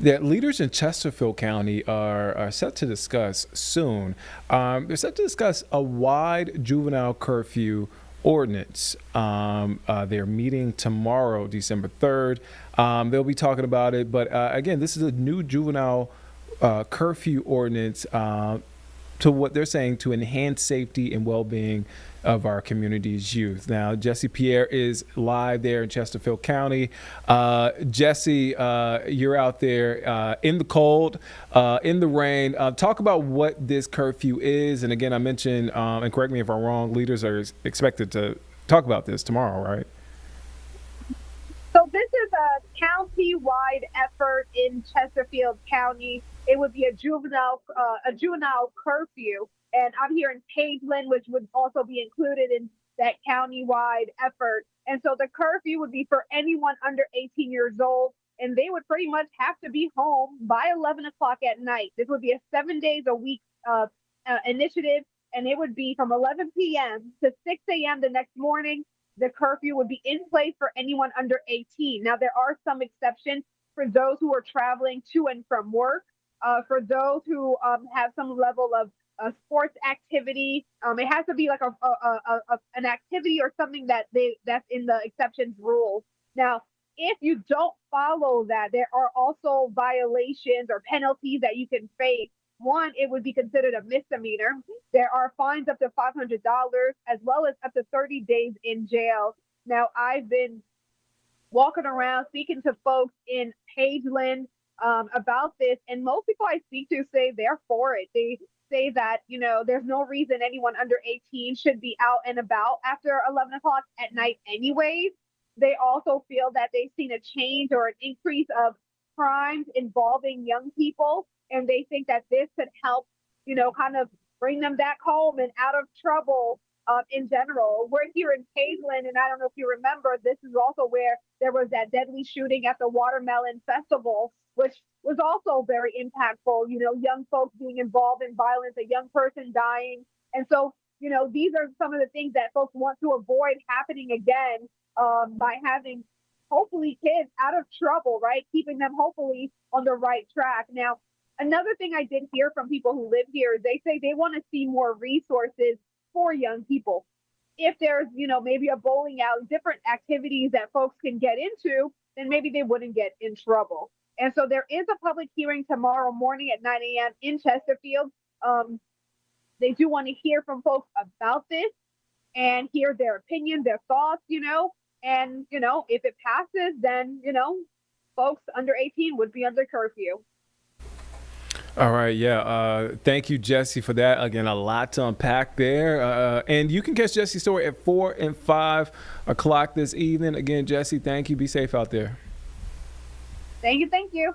that leaders in Chesterfield County are set to discuss soon. They're set to discuss a wide juvenile curfew ordinance. They're meeting tomorrow, December 3rd. They'll be talking about it. But again, this is a new juvenile curfew ordinance to what they're saying to enhance safety and well-being of our community's youth. Now, Jesse Pierre is live there in Chesterfield County. Jesse, you're out there in the cold, in the rain. Talk about what this curfew is. And again, I mentioned, and correct me if I'm wrong, leaders are expected to talk about this tomorrow, right? So this is a county-wide effort in Chesterfield County. It would be a juvenile curfew, and I'm here in Pageland, which would also be included in that county-wide effort. And so the curfew would be for anyone under 18 years old, and they would pretty much have to be home by 11 o'clock at night. This would be a 7 days a week initiative, and it would be from 11 p.m. to 6 a.m. the next morning. The curfew would be in place for anyone under 18. Now, there are some exceptions for those who are traveling to and from work, for those who have some level of sports activity. It has to be like an activity or something that's in the exceptions rules. Now, if you don't follow that, there are also violations or penalties that you can face. One, it would be considered a misdemeanor. There are fines up to $500 as well as up to 30 days in jail. Now, I've been walking around speaking to folks in Pageland about this, and most people I speak to say they're for it. They say that, there's no reason anyone under 18 should be out and about after 11 o'clock at night anyways. They also feel that they've seen a change or an increase of crimes involving young people, and they think that this could help, kind of bring them back home and out of trouble in general. We're here in Pageland, and I don't know if you remember, this is also where there was that deadly shooting at the Watermelon Festival, which was also very impactful. Young folks being involved in violence, a young person dying. And so, these are some of the things that folks want to avoid happening again by having hopefully kids out of trouble, right? Keeping them hopefully on the right track. Now, another thing I did hear from people who live here is they say they want to see more resources for young people. If there's, maybe a bowling alley, different activities that folks can get into, then maybe they wouldn't get in trouble. And so there is a public hearing tomorrow morning at 9 a.m. in Chesterfield. They do want to hear from folks about this and hear their opinion, their thoughts, and, if it passes, then, folks under 18 would be under curfew. All right, yeah. Thank you, Jesse, for that. Again, a lot to unpack there. And you can catch Jesse's story at 4 and 5 o'clock this evening. Again, Jesse, thank you. Be safe out there. Thank you. Thank you.